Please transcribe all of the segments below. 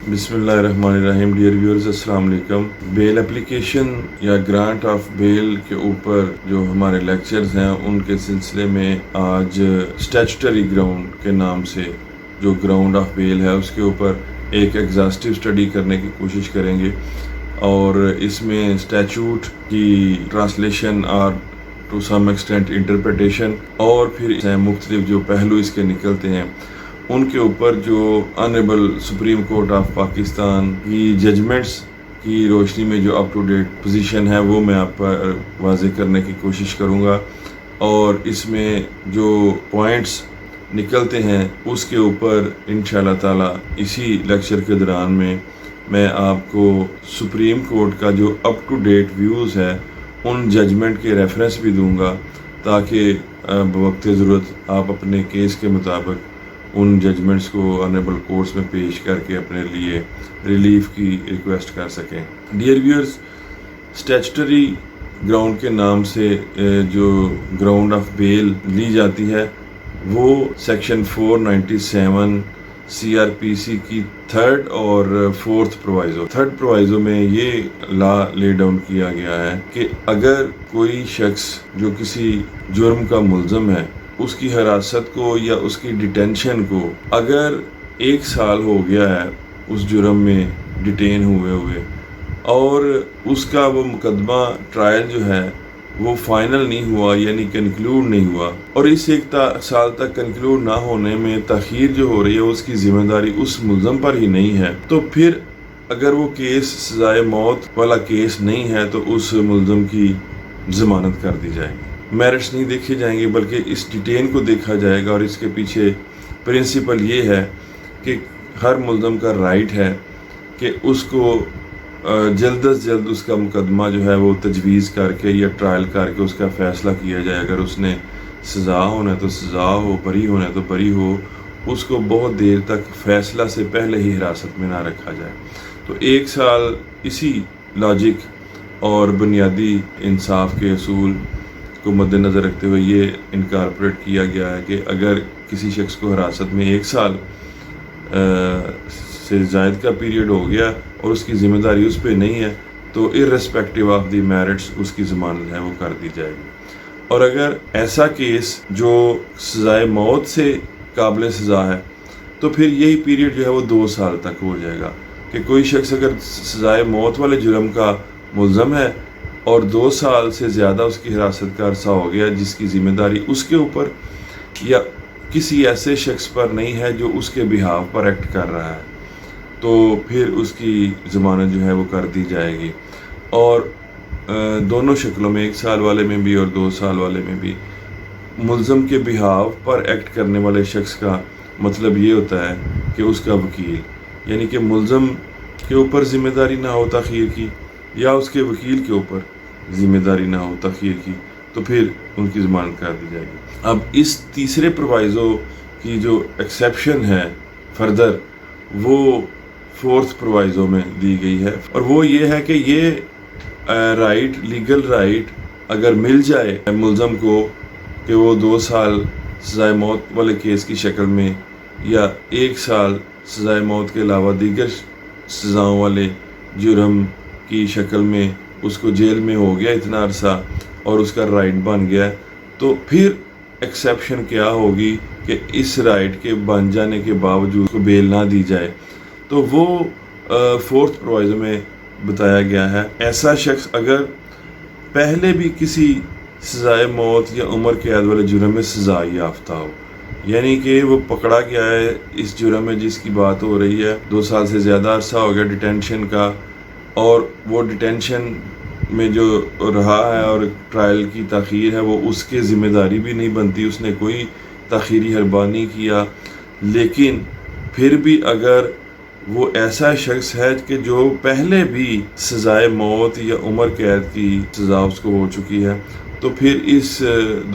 بسم اللہ الرحمن الرحیم. ڈیئر ویورز السلام علیکم. بیل اپلیکیشن یا گرانٹ آف بیل کے اوپر جو ہمارے لیکچرز ہیں ان کے سلسلے میں آج اسٹیچوٹری گراؤنڈ کے نام سے جو گراؤنڈ آف بیل ہے اس کے اوپر ایک ایگزاسٹیو اسٹڈی کرنے کی کوشش کریں گے، اور اس میں اسٹیچوٹ کی ٹرانسلیشن اور ٹو سم ایکسٹینٹ انٹرپریٹیشن اور پھر مختلف جو پہلو اس کے نکلتے ہیں ان کے اوپر جو honourable supreme court of Pakistan کی ججمنٹس کی روشنی میں جو اپ ٹو ڈیٹ پوزیشن ہے وہ میں آپ پر واضح کرنے کی کوشش کروں گا، اور اس میں جو پوائنٹس نکلتے ہیں اس کے اوپر انشاءاللہ تعالی اسی لیکچر کے دوران میں آپ کو سپریم کورٹ کا جو اپ ٹو ڈیٹ ویوز ہے ان ججمنٹ کے ریفرنس بھی دوں گا، تاکہ بوقت ضرورت آپ اپنے کیس کے مطابق ان ججمنٹس کو آنریبل کورٹس میں پیش کر کے اپنے لیے ریلیف کی ریکویسٹ کر سکیں. ڈیئر ویورز، اسٹیچوٹری گراؤنڈ کے نام سے جو گراؤنڈ آف بیل لی جاتی ہے وہ سیکشن 497 سی آر پی سی کی تھرڈ اور فورتھ پرووائزو. تھرڈ پرووائزو میں یہ لا لے ڈاؤن کیا گیا ہے کہ اگر کوئی شخص جو کسی جرم کا ملزم ہے اس کی حراست کو یا اس کی ڈیٹینشن کو اگر 1 سال ہو گیا ہے اس جرم میں ڈیٹین ہوئے اور اس کا وہ مقدمہ ٹرائل جو ہے وہ فائنل نہیں ہوا، یعنی کنکلوڈ نہیں ہوا، اور اس 1 سال تک کنکلوڈ نہ ہونے میں تاخیر جو ہو رہی ہے اس کی ذمہ داری اس ملزم پر ہی نہیں ہے، تو پھر اگر وہ کیس سزائے موت والا کیس نہیں ہے تو اس ملزم کی ضمانت کر دی جائے گی. میرٹس نہیں دیکھے جائیں گے بلکہ اس ڈیٹین کو دیکھا جائے گا، اور اس کے پیچھے پرنسپل یہ ہے کہ ہر ملزم کا رائٹ ہے کہ اس کو جلد از جلد اس کا مقدمہ جو ہے وہ تجویز کر کے یا ٹرائل کر کے اس کا فیصلہ کیا جائے. اگر اس نے سزا ہونا ہے تو سزا ہو، بری ہونا ہے تو بری ہو، اس کو بہت دیر تک فیصلہ سے پہلے ہی حراست میں نہ رکھا جائے. تو 1 سال اسی لاجک اور بنیادی انصاف کے اصول کو مد نظر رکھتے ہوئے یہ انکارپوریٹ کیا گیا ہے کہ اگر کسی شخص کو حراست میں 1 سال سے زائد کا پیریڈ ہو گیا اور اس کی ذمہ داری اس پہ نہیں ہے تو ارریسپیکٹیو آف دی میرٹس اس کی ضمانت ہے وہ کر دی جائے گی. اور اگر ایسا کیس جو سزائے موت سے قابل سزا ہے تو پھر یہی پیریڈ جو ہے وہ 2 سال تک ہو جائے گا کہ کوئی شخص اگر سزائے موت والے جرم کا ملزم ہے اور 2 سال سے زیادہ اس کی حراست کا عرصہ ہو گیا جس کی ذمہ داری اس کے اوپر یا کسی ایسے شخص پر نہیں ہے جو اس کے بہاف پر ایکٹ کر رہا ہے، تو پھر اس کی ضمانت جو ہے وہ کر دی جائے گی. اور دونوں شکلوں میں 1 سال والے میں بھی اور 2 سال والے میں بھی ملزم کے بہاف پر ایکٹ کرنے والے شخص کا مطلب یہ ہوتا ہے کہ اس کا وکیل، یعنی کہ ملزم کے اوپر ذمہ داری نہ ہو تاخیر کی یا اس کے وکیل کے اوپر ذمہ داری نہ ہو تاخیر کی، تو پھر ان کی ضمانت کر دی جائے گی. اب اس تیسرے پرووائزو کی جو ایکسیپشن ہے فردر وہ 4تھ پرووائزو میں دی گئی ہے، اور وہ یہ ہے کہ یہ رائٹ، لیگل رائٹ اگر مل جائے ملزم کو کہ وہ 2 سال سزائے موت والے کیس کی شکل میں یا 1 سال سزائے موت کے علاوہ دیگر سزاؤں والے جرم کی شکل میں اس کو جیل میں ہو گیا اتنا عرصہ اور اس کا رائٹ بن گیا، تو پھر ایکسیپشن کیا ہوگی کہ اس رائٹ کے بن جانے کے باوجود کو بیل نہ دی جائے. تو وہ 4تھ پرووائزو میں بتایا گیا ہے ایسا شخص اگر پہلے بھی کسی سزائے موت یا عمر قید والے جرم میں سزا یافتہ ہو، یعنی کہ وہ پکڑا گیا ہے اس جرم میں جس کی بات ہو رہی ہے، 2 سال سے زیادہ عرصہ ہو گیا ڈیٹینشن کا، اور وہ ڈیٹینشن میں جو رہا ہے اور ٹرائل کی تاخیر ہے وہ اس کے ذمہ داری بھی نہیں بنتی، اس نے کوئی تاخیری حربہ نہیں کیا، لیکن پھر بھی اگر وہ ایسا شخص ہے کہ جو پہلے بھی سزائے موت یا عمر قید کی سزا اس کو ہو چکی ہے، تو پھر اس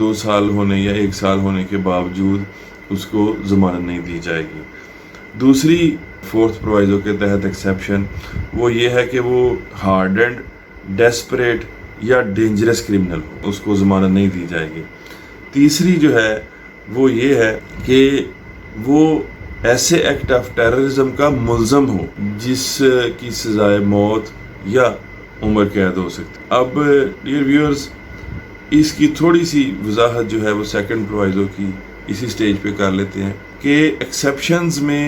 2 سال ہونے یا 1 سال ہونے کے باوجود اس کو ضمانت نہیں دی جائے گی. دوسری 4تھ پرووائزو کے تحت ایکسیپشن وہ یہ ہے کہ وہ ہارڈنڈ، ڈیسپریٹ یا ڈینجرس کرمنل ہو، اس کو ضمانت نہیں دی جائے گی. تیسری جو ہے وہ یہ ہے کہ وہ ایسے ایکٹ آف ٹیررزم کا ملزم ہو جس کی سزائے موت یا عمر قید ہو سکتی. اب ڈیئر ویورز، اس کی تھوڑی سی وضاحت جو ہے وہ سیکنڈ پرووائزو کی اسی سٹیج پہ کر لیتے ہیں کہ ایکسیپشنز میں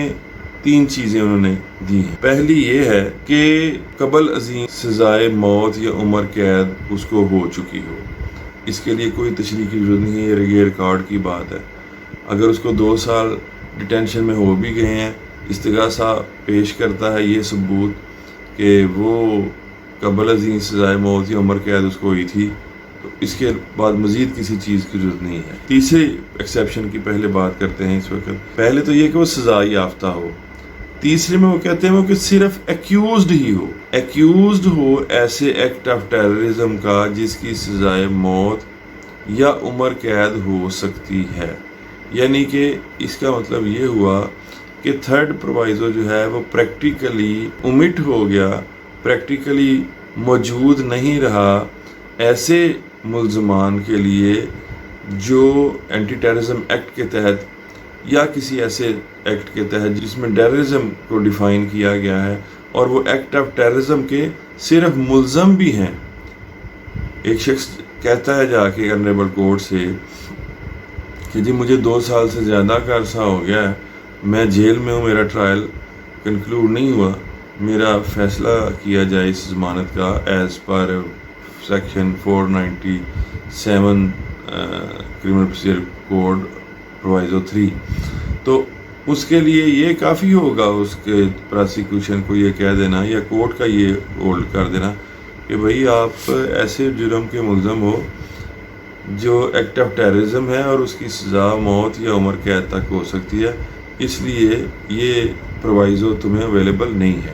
3 چیزیں انہوں نے دی ہیں. پہلی یہ ہے کہ قبل ازیں سزائے موت یا عمر قید اس کو ہو چکی ہو. اس کے لیے کوئی تشریح کی ضرورت نہیں ہے، یہ ریکارڈ کی بات ہے. اگر اس کو 2 سال ڈیٹینشن میں ہو بھی گئے ہیں، استغاثہ پیش کرتا ہے یہ ثبوت کہ وہ قبل ازیں سزائے موت یا عمر قید اس کو ہوئی تھی، تو اس کے بعد مزید کسی چیز کی ضرورت نہیں ہے. تیسرے ایکسیپشن کی پہلے بات کرتے ہیں اس وقت. پہلے تو یہ کہ وہ سزا یافتہ ہو. تیسرے میں وہ کہتے ہیں وہ کہ صرف ایکیوزڈ ہی ہو، ایکیوزڈ ہو ایسے ایکٹ آف ٹیررزم کا جس کی سزائے موت یا عمر قید ہو سکتی ہے. یعنی کہ اس کا مطلب یہ ہوا کہ تھرڈ پرووائزو جو ہے وہ پریکٹیکلی omit ہو گیا، پریکٹیکلی موجود نہیں رہا ایسے ملزمان کے لیے جو اینٹی ٹیررزم ایکٹ کے تحت یا کسی ایسے ایکٹ کے تحت جس میں ٹیررزم کو ڈیفائن کیا گیا ہے اور وہ ایکٹ آف ٹیررزم کے صرف ملزم بھی ہیں. ایک شخص کہتا ہے جا کے آنریبل کورٹ سے کہ جی مجھے 2 سال سے زیادہ کا عرصہ ہو گیا ہے، میں جیل میں ہوں، میرا ٹرائل کنکلوڈ نہیں ہوا، میرا فیصلہ کیا جائے اس ضمانت کا ایز پر section 497 criminal procedure code proviso 3. تو اس کے لیے یہ کافی ہوگا اس کے پراسیکیوشن کو یہ کہہ دینا یا کورٹ کا یہ ہولڈ کر دینا کہ بھئی آپ ایسے جرم کے ملزم ہو جو ایکٹ آف ٹیررزم ہے اور اس کی سزا موت یا عمر قید تک ہو سکتی ہے، اس لیے یہ پرووائزو تمہیں اویلیبل نہیں ہے.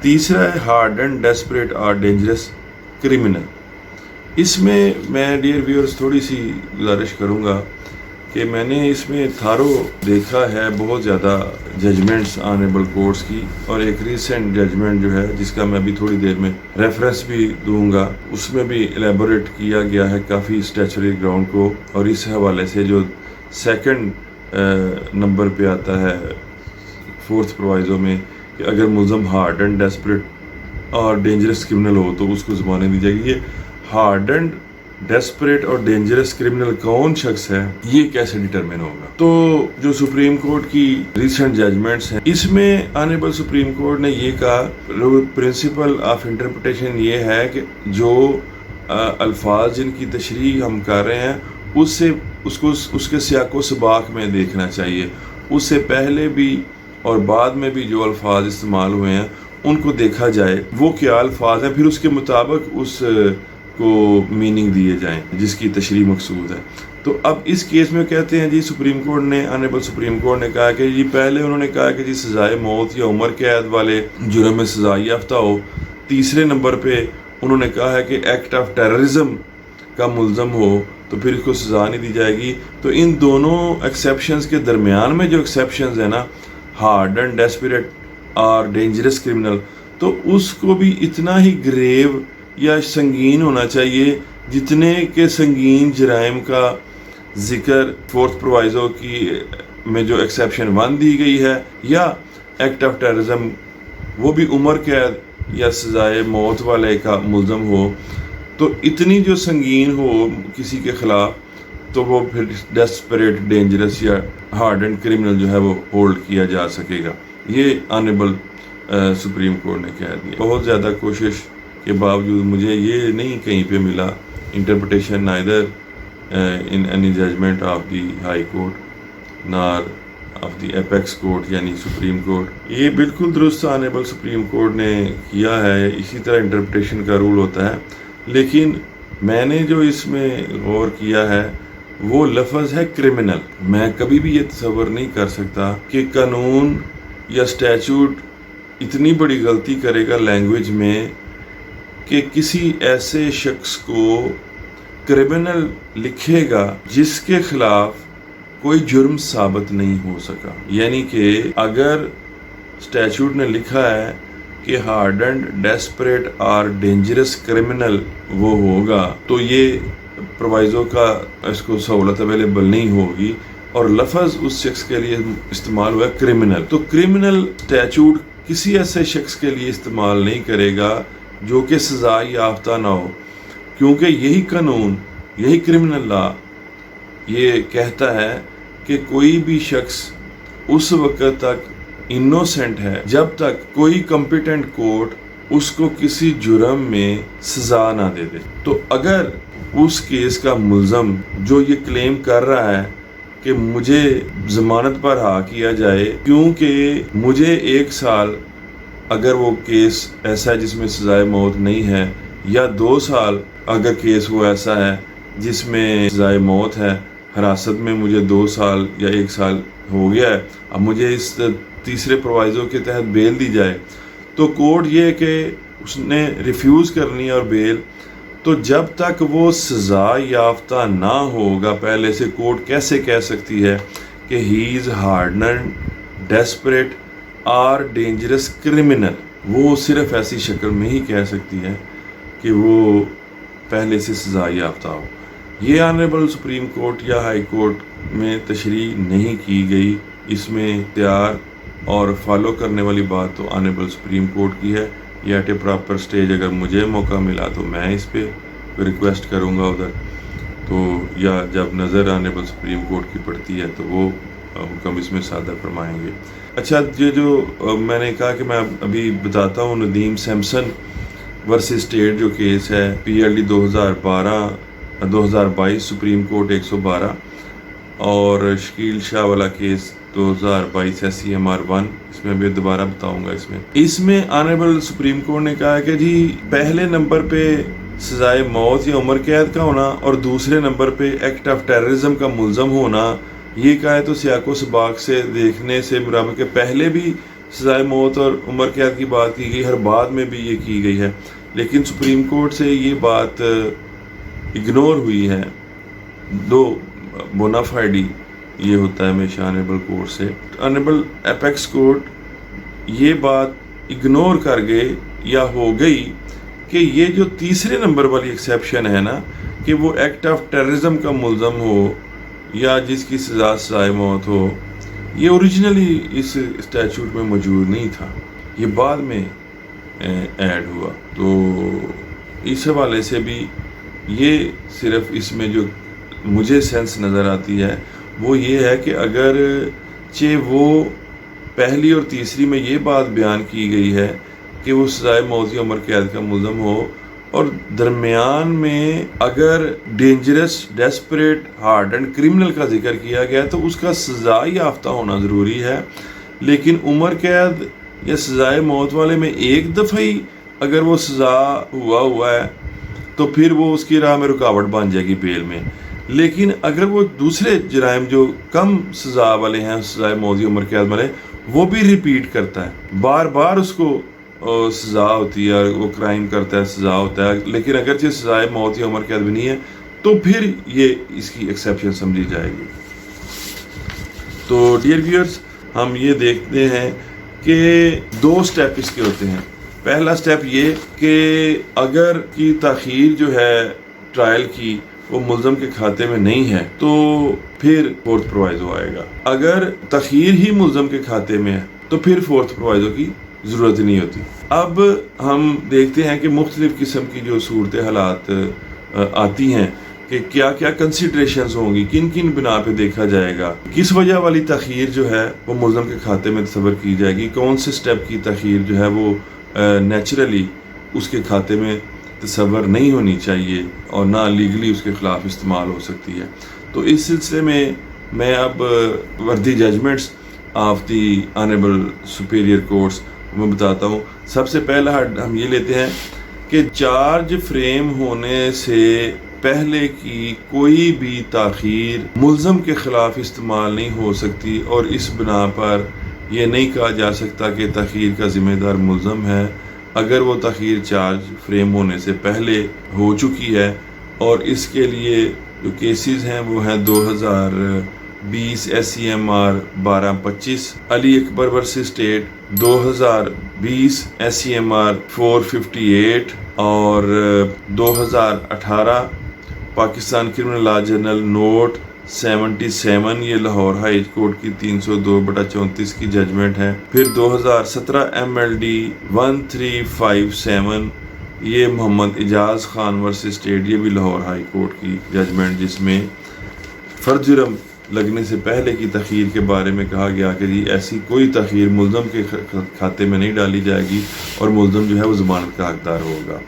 تیسرا ہے ہارڈ اینڈ ڈیسپریٹ اور ڈینجرس کرمنل. اس میں ڈیئر ویورز تھوڑی سی گزارش کروں گا کہ میں نے اس میں تھارو دیکھا ہے بہت زیادہ ججمنٹس آنریبل کورٹس کی، اور ایک ریسنٹ ججمنٹ جو ہے جس کا میں ابھی تھوڑی دیر میں ریفرنس بھی دوں گا، اس میں بھی الیبوریٹ کیا گیا ہے کافی اسٹیچوری گراؤنڈ کو. اور اس حوالے سے جو سیکنڈ نمبر پہ آتا ہے 4th پرووائزو میں کہ اگر ملزم ہارڈ اینڈ ڈیسپریٹ اور ڈینجرس کرمنل ہو تو اس کو ضمانت دی جائے گی. یہ ہارڈ اینڈ ڈیسپریٹ اور ڈینجرس کرمنل کون شخص ہے یہ کیسے ڈیٹرمن ہوگا؟ تو جو سپریم کورٹ کی ریسنٹ ججمنٹس ہیں اس میں آنریبل سپریم کورٹ نے یہ کہا، پرنسپل آف انٹرپریٹیشن یہ ہے کہ جو الفاظ جن کی تشریح ہم کر رہے ہیں اس کے سیاق و سباق میں دیکھنا چاہیے. اس سے پہلے بھی اور بعد میں بھی جو الفاظ استعمال ہوئے ہیں ان کو دیکھا جائے وہ کیا الفاظ ہیں، پھر اس کے مطابق اس کو میننگ دیے جائیں جس کی تشریح مقصود ہے. تو اب اس کیس میں کہتے ہیں جی سپریم کورٹ نے آنریبل سپریم کورٹ نے کہا کہ جی پہلے انہوں نے کہا کہ جی سزائے موت یا عمر قید والے جرم میں سزا یافتہ ہو. تیسرے نمبر پہ انہوں نے کہا ہے کہ ایکٹ آف ٹیررزم کا ملزم ہو تو پھر اس کو سزا نہیں دی جائے گی. تو ان دونوں ایکسیپشنز کے درمیان میں جو ایکسیپشنز ہیں نا، ہارڈ اینڈ ڈیسپریٹ اور ڈینجرس کرمنل، تو اس کو بھی اتنا ہی گریو یا سنگین ہونا چاہیے جتنے کہ سنگین جرائم کا ذکر 4th پرووائزو کی میں جو ایکسیپشن 1 دی گئی ہے یا ایکٹ آف ٹیررزم وہ بھی عمر قید یا سزائے موت والے کا ملزم ہو. تو اتنی جو سنگین ہو کسی کے خلاف تو وہ پھر ڈیسپریٹ ڈینجرس یا ہارڈ اینڈ کرمنل جو ہے وہ ہولڈ کیا جا سکے گا. یہ آنریبل سپریم کورٹ نے کہہ دیا. بہت زیادہ کوشش کے باوجود مجھے یہ نہیں کہیں پہ ملا interpretation neither in any judgment of the high court nor of the apex court یعنی سپریم کورٹ. یہ بالکل درست آنریبل سپریم کورٹ نے کیا ہے، اسی طرح انٹرپریٹیشن کا رول ہوتا ہے. لیکن میں نے جو اس میں غور کیا ہے وہ لفظ ہے کرمنل. میں کبھی بھی یہ تصور نہیں کر سکتا کہ قانون یا اسٹیچوٹ اتنی بڑی غلطی کرے گا لینگویج میں کہ کسی ایسے شخص کو کرمنل لکھے گا جس کے خلاف کوئی جرم ثابت نہیں ہو سکا. یعنی کہ اگر اسٹیچوٹ نے لکھا ہے کہ ہارڈ اینڈ ڈیسپریٹ اور ڈینجرس کرمنل وہ ہوگا تو یہ پرووائزو کا اس کو سہولت اویلیبل نہیں ہوگی اور لفظ اس شخص کے لیے استعمال ہوا ہے کرمنل. تو کرمنل اسٹیچوٹ کسی ایسے شخص کے لیے استعمال نہیں کرے گا جو کہ سزا یافتہ نہ ہو، کیونکہ یہی قانون، یہی کرمنل لا یہ کہتا ہے کہ کوئی بھی شخص اس وقت تک انوسینٹ ہے جب تک کوئی کمپیٹنٹ کورٹ اس کو کسی جرم میں سزا نہ دے دے. تو اگر اس کیس کا ملزم جو یہ کلیم کر رہا ہے کہ مجھے ضمانت پر رہا کیا جائے کیونکہ مجھے 1 سال، اگر وہ کیس ایسا ہے جس میں سزائے موت نہیں ہے، یا 2 سال اگر کیس وہ ایسا ہے جس میں سزائے موت ہے، حراست میں مجھے 2 سال یا 1 سال ہو گیا ہے، اب مجھے اس تیسرے پروائزو کے تحت بیل دی جائے، تو کورٹ یہ کہ اس نے ریفیوز کرنی ہے اور بیل، تو جب تک وہ سزا یافتہ نہ ہوگا پہلے سے کورٹ کیسے کہہ سکتی ہے کہ ہی از ہارڈنڈ، ڈیسپریٹ اور ڈینجرس کرمنل. وہ صرف ایسی شکل میں ہی کہہ سکتی ہے کہ وہ پہلے سے سزا یافتہ ہو. یہ آنریبل سپریم کورٹ یا ہائی کورٹ میں تشریح نہیں کی گئی. اس میں اختیار اور فالو کرنے والی بات تو آنریبل سپریم کورٹ کی ہے. یہ ایٹ اے پراپر سٹیج اگر مجھے موقع ملا تو میں اس پہ ریکویسٹ کروں گا ادھر، تو یا جب نظر آنریبل سپریم کورٹ کی پڑتی ہے تو وہ حکم اس میں صادر فرمائیں گے. اچھا، یہ جو میں نے کہا کہ میں ابھی بتاتا ہوں ندیم سیمسن ورسز اسٹیٹ جو کیس ہے PLD 2022 سپریم کورٹ 112، اور شکیل شاہ والا کیس 2022 SCMR 1، اس میں بھی دوبارہ بتاؤں گا. اس میں آنریبل سپریم کورٹ نے کہا کہ جی پہلے نمبر پہ سزائے موت یا عمر قید کا ہونا اور دوسرے نمبر پہ ایکٹ آف ٹیررزم کا ملزم ہونا، یہ کہا ہے تو سیاق و سباق سے دیکھنے سے مراد کہ پہلے بھی سزائے موت اور عمر قید کی بات کی گئی، ہر بعد میں بھی یہ کی گئی ہے، لیکن سپریم کورٹ سے یہ بات اگنور ہوئی ہے. دو بونافائیڈی یہ ہوتا ہے ہمیشہ آنریبل کورٹ سے. آنریبل ایپیکس کورٹ یہ بات اگنور کر گئے یا ہو گئی کہ یہ جو تیسرے نمبر والی ایکسیپشن ہے نا کہ وہ ایکٹ آف ٹیررزم کا ملزم ہو یا جس کی سزا سزائے موت ہو، یہ اوریجنلی اس اسٹیچوٹ میں موجود نہیں تھا، یہ بعد میں ایڈ ہوا. تو اس حوالے سے بھی یہ صرف اس میں جو مجھے سینس نظر آتی ہے وہ یہ ہے کہ اگر وہ پہلی اور تیسری میں یہ بات بیان کی گئی ہے کہ وہ سزائے موت یا عمر قید کا ملزم ہو، اور درمیان میں اگر dangerous, desperate, hard and criminal کا ذکر کیا گیا تو اس کا سزا یافتہ ہونا ضروری ہے. لیکن عمر قید یا سزائے موت والے میں ایک دفعہ ہی اگر وہ سزا ہوا ہے تو پھر وہ اس کی راہ میں رکاوٹ بن جائے گی بیل میں. لیکن اگر وہ دوسرے جرائم جو کم سزا والے ہیں، سزائے موت یا عمر قید والے، وہ بھی ریپیٹ کرتا ہے، بار بار اس کو سزا ہوتی ہے، وہ کرائم کرتا ہے، سزا ہوتا ہے، لیکن اگرچہ سزائے موت یا عمر قید بھی نہیں ہے تو پھر یہ اس کی ایکسیپشن سمجھی جائے گی. تو ڈیئر ویورز، ہم یہ دیکھتے ہیں کہ 2 سٹیپ اس کے ہوتے ہیں. پہلا سٹیپ یہ کہ اگر کی تاخیر جو ہے ٹرائل کی وہ ملزم کے کھاتے میں نہیں ہے تو پھر 4th پرووائزو آئے گا. اگر تاخیر ہی ملزم کے کھاتے میں ہے تو پھر 4th پرووائزو کی ضرورت نہیں ہوتی. اب ہم دیکھتے ہیں کہ مختلف قسم کی جو صورت حالات آتی ہیں کہ کیا کیا کنسیڈریشنز ہوں گی، کن کن بنا پہ دیکھا جائے گا، کس وجہ والی تاخیر جو ہے وہ ملزم کے کھاتے میں تصور کی جائے گی، کون سے سٹیپ کی تاخیر جو ہے وہ نیچرلی اس کے کھاتے میں تصور نہیں ہونی چاہیے اور نہ لیگلی اس کے خلاف استعمال ہو سکتی ہے. تو اس سلسلے میں اب وردی judgments of the honourable superior courts میں بتاتا ہوں. سب سے پہلا ہم یہ لیتے ہیں کہ چارج فریم ہونے سے پہلے کی کوئی بھی تاخیر ملزم کے خلاف استعمال نہیں ہو سکتی، اور اس بنا پر یہ نہیں کہا جا سکتا کہ تاخیر کا ذمہ دار ملزم ہے اگر وہ تاخیر چارج فریم ہونے سے پہلے ہو چکی ہے. اور اس کے لیے جو کیسز ہیں وہ ہیں 2020 SCMR 1225، Ali Akbar versus state 2020 SCMR 458، اور 2018 Pakistan criminal law journal note 1977 یہ لاہور ہائی کورٹ کی 302/34 کی ججمنٹ ہے. پھر 2017 MLD 1357 یہ محمد اجاز خان ورسز اسٹیٹ، یہ بھی لاہور ہائی کورٹ کی ججمنٹ، جس میں فرد جرم لگنے سے پہلے کی تاخیر کے بارے میں کہا گیا کہ جی ایسی کوئی تاخیر ملزم کے کھاتے میں نہیں ڈالی جائے گی اور ملزم جو ہے وہ ضمانت کا حقدار ہوگا.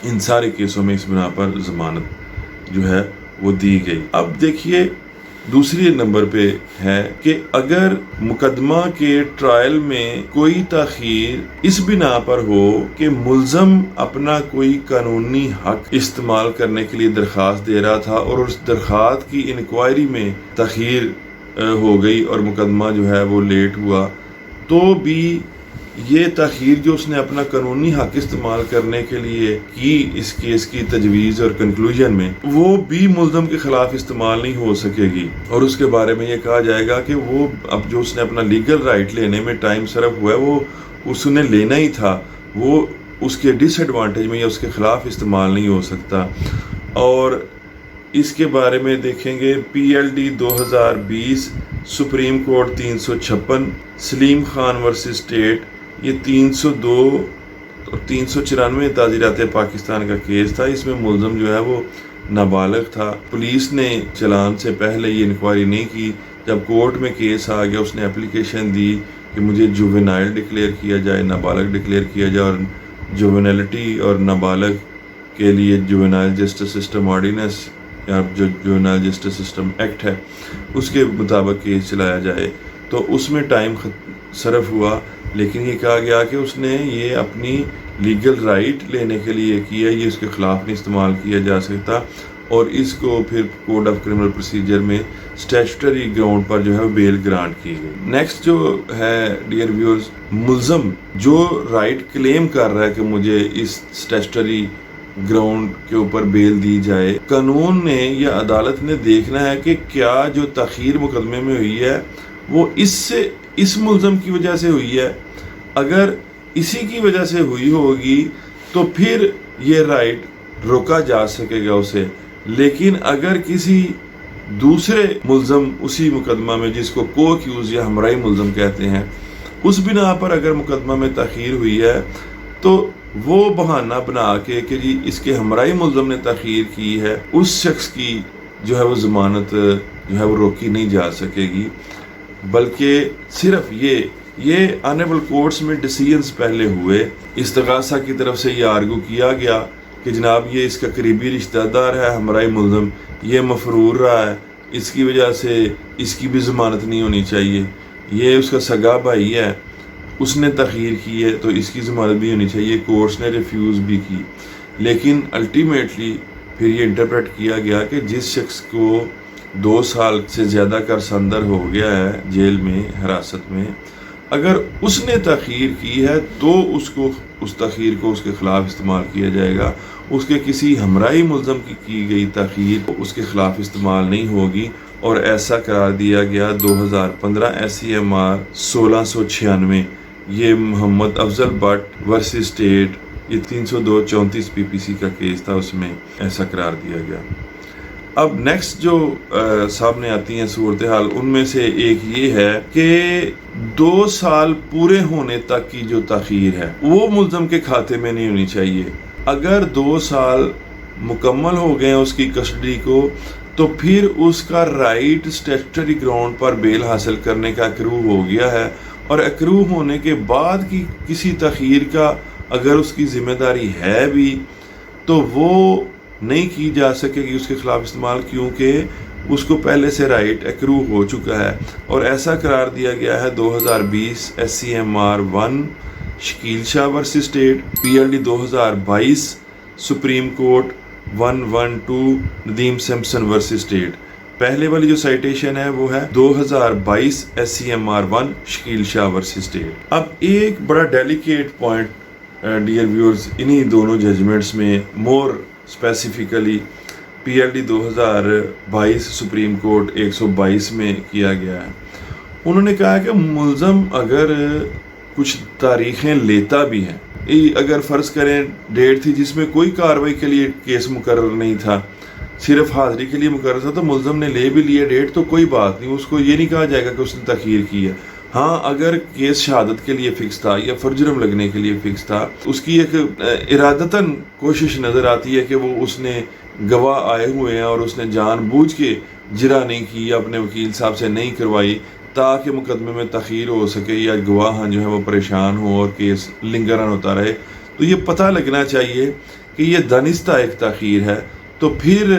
ان سارے کیسوں میں اس بنا پر ضمانت جو ہے وہ دی گئی. اب دیکھیے دوسری نمبر پہ ہے کہ اگر مقدمہ کے ٹرائل میں کوئی تاخیر اس بنا پر ہو کہ ملزم اپنا کوئی قانونی حق استعمال کرنے کے لیے درخواست دے رہا تھا اور اس درخواست کی انکوائری میں تاخیر ہو گئی اور مقدمہ جو ہے وہ لیٹ ہوا، تو بھی یہ تاخیر جو اس نے اپنا قانونی حق استعمال کرنے کے لیے کی اس کیس کی تجویز اور کنکلوژن میں، وہ بھی ملزم کے خلاف استعمال نہیں ہو سکے گی. اور اس کے بارے میں یہ کہا جائے گا کہ وہ اب جو اس نے اپنا لیگل رائٹ لینے میں ٹائم صرف ہوا ہے وہ اس نے لینا ہی تھا، وہ اس کے ڈس ایڈوانٹیج میں یا اس کے خلاف استعمال نہیں ہو سکتا. اور اس کے بارے میں دیکھیں گے PLD 2020 supreme court 356 Salim Khan versus state, یہ 302 اور 394 تعزیرات پاکستان کا کیس تھا. اس میں ملزم جو ہے وہ نابالغ تھا. پولیس نے چلان سے پہلے یہ انکوائری نہیں کی. جب کورٹ میں کیس آ گیا اس نے اپلیکیشن دی کہ مجھے جووینائل ڈکلیئر کیا جائے، نابالغ ڈکلیئر کیا جائے، اور جووینلٹی اور نابالغ کے لیے جووینائل جسٹس سسٹم آرڈیننس یا جو جووینائل جسٹس سسٹم ایکٹ ہے اس کے مطابق کیس چلایا جائے. تو اس میں ٹائم صرف ہوا، لیکن یہ کہا گیا کہ اس نے یہ اپنی لیگل رائٹ لینے کے لیے کیا، یہ اس کے خلاف نہیں استعمال کیا جا سکتا. اور اس کو پھر کوڈ آف کرمنل پروسیجر میں اسٹیچوٹری گراؤنڈ پر جو ہے بیل گرانٹ کی گئی. نیکسٹ جو ہے ڈیئر ویورز، ملزم جو رائٹ کلیم کر رہا ہے کہ مجھے اس اسٹیچوٹری گراؤنڈ کے اوپر بیل دی جائے، قانون نے یا عدالت نے دیکھنا ہے کہ کیا جو تاخیر مقدمے میں ہوئی ہے وہ اس ملزم کی وجہ سے ہوئی ہے. اگر اسی کی وجہ سے ہوئی ہوگی تو پھر یہ رائٹ روکا جا سکے گا اسے. لیکن اگر کسی دوسرے ملزم اسی مقدمہ میں، جس کو کو ایکیوز یا ہمراہی ملزم کہتے ہیں، اس بنا پر اگر مقدمہ میں تاخیر ہوئی ہے تو وہ بہانہ بنا کے کہ جی اس کے ہمراہی ملزم نے تاخیر کی ہے، اس شخص کی جو ہے وہ ضمانت جو ہے وہ روکی نہیں جا سکے گی. بلکہ صرف یہ آنریبل کورٹس میں ڈیسیژنز پہلے ہوئے. استغاثہ کی طرف سے یہ آرگو کیا گیا کہ جناب یہ اس کا قریبی رشتہ دار ہے ہمراہی ملزم، یہ مفرور رہا ہے، اس کی وجہ سے اس کی بھی ضمانت نہیں ہونی چاہیے. یہ اس کا سگا بھائی ہے، اس نے تاخیر کی ہے تو اس کی ضمانت بھی ہونی چاہیے. کورٹس نے ریفیوز بھی کی. لیکن الٹیمیٹلی پھر یہ انٹرپریٹ کیا گیا کہ جس شخص کو 2 سال سے زیادہ کا عرصہ اندر ہو گیا ہے جیل میں، حراست میں، اگر اس نے تاخیر کی ہے تو اس تاخیر کو اس کے خلاف استعمال کیا جائے گا. اس کے کسی ہمراہی ملزم کی گئی تاخیر اس کے خلاف استعمال نہیں ہوگی. اور ایسا قرار دیا گیا 2015 SCMR 1696، یہ محمد افضل بٹ ورسز اسٹیٹ، یہ 302/34 PPC کا کیس تھا، اس میں ایسا قرار دیا گیا. اب نیکسٹ جو سامنے آتی ہیں صورتحال، ان میں سے ایک یہ ہے کہ 2 سال پورے ہونے تک کی جو تاخیر ہے وہ ملزم کے کھاتے میں نہیں ہونی چاہیے. اگر 2 سال مکمل ہو گئے اس کی کسٹڈی کو تو پھر اس کا رائٹ اسٹیچوٹری گراؤنڈ پر بیل حاصل کرنے کا اکرو ہو گیا ہے. اور اکرو ہونے کے بعد کی کسی تاخیر کا اگر اس کی ذمہ داری ہے بھی تو وہ نہیں کی جا سکے گی اس کے خلاف استعمال، کیونکہ اس کو پہلے سے رائٹ اکرو ہو چکا ہے. اور ایسا قرار دیا گیا ہے 2020 SCMR 1 Shakeel Shah versus state, PLD 2022 supreme court 112 Nadeem Simpson versus state. پہلے والی جو سائٹیشن ہے وہ ہے 2022 SCMR 1 Shakeel Shah versus state. اب ایک بڑا ڈیلیکیٹ پوائنٹ ڈیئر ویورز انہی دونوں ججمنٹس میں more specifically PLD 2022 supreme court 122 میں کیا گیا ہے. انہوں نے کہا کہ ملزم اگر کچھ تاریخیں لیتا بھی ہے، اگر فرض کریں ڈیٹ تھی جس میں کوئی کارروائی کے لیے کیس مقرر نہیں تھا، صرف حاضری کے لیے مقرر تھا تو ملزم نے لے بھی لیا ڈیٹ تو کوئی بات نہیں، اس کو یہ نہیں کہا جائے گا کہ اس نے تاخیر کی ہے۔ ہاں اگر کیس شہادت کے لیے فکس تھا یا فرجرم لگنے کے لیے فکس تھا، اس کی ایک ارادتاً کوشش نظر آتی ہے کہ وہ اس نے گواہ آئے ہوئے ہیں اور اس نے جان بوجھ کے جرا نہیں کی یا اپنے وکیل صاحب سے نہیں کروائی تاکہ مقدمے میں تاخیر ہو سکے یا گواہ جو ہے وہ پریشان ہوں اور کیس لنگران ہوتا رہے۔ تو یہ پتہ لگنا چاہیے کہ یہ دانستہ ایک تاخیر ہے، تو پھر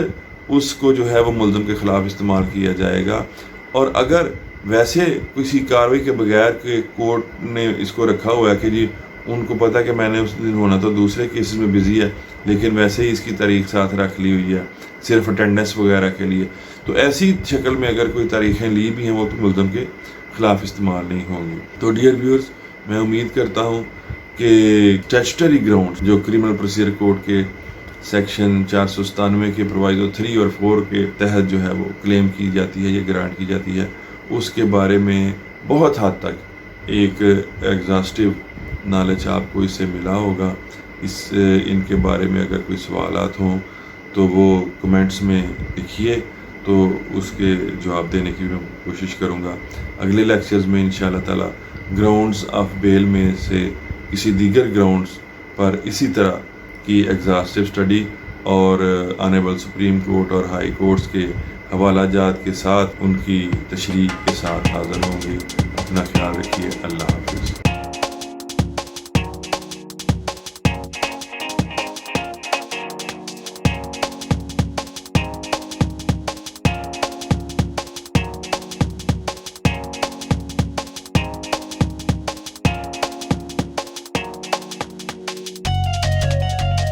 اس کو جو ہے وہ ملزم کے خلاف استعمال کیا جائے گا۔ اور اگر ویسے کسی کارروائی کے بغیر کہ کورٹ نے اس کو رکھا ہوا ہے کہ جی ان کو پتہ کہ میں نے اس دن ہونا تو دوسرے کیسز میں بزی ہے، لیکن ویسے ہی اس کی تاریخ ساتھ رکھ لی ہوئی ہے صرف اٹینڈنس وغیرہ کے لیے، تو ایسی شکل میں اگر کوئی تاریخیں لی بھی ہیں وہ تو ملزم کے خلاف استعمال نہیں ہوں گی۔ تو ڈیئر ویورز، میں امید کرتا ہوں کہ اسٹیچوٹری گراؤنڈ جو کرمنل پروسیجر کوڈ کے سیکشن 497 کے پرووائزو 3 اور 4 کے تحت جو ہے وہ کلیم کی جاتی ہے یا گرانٹ کی جاتی ہے، اس کے بارے میں بہت حد تک ایک ایگزاسٹو نالج آپ کو اس سے ملا ہوگا۔ ان کے بارے میں اگر کوئی سوالات ہوں تو وہ کمنٹس میں لکھیے، تو اس کے جواب دینے کی میں کوشش کروں گا۔ اگلے لیکچرز میں انشاءاللہ تعالی گراؤنڈز آف بیل میں سے کسی دیگر گراؤنڈز پر اسی طرح کی ایگزاسٹو اسٹڈی اور آنریبل سپریم کورٹ اور ہائی کورٹس کے حوالہ جات کے ساتھ ان کی تشریح کے ساتھ حاضر ہوں گے۔ اپنا خیال رکھیے۔ اللہ حافظ۔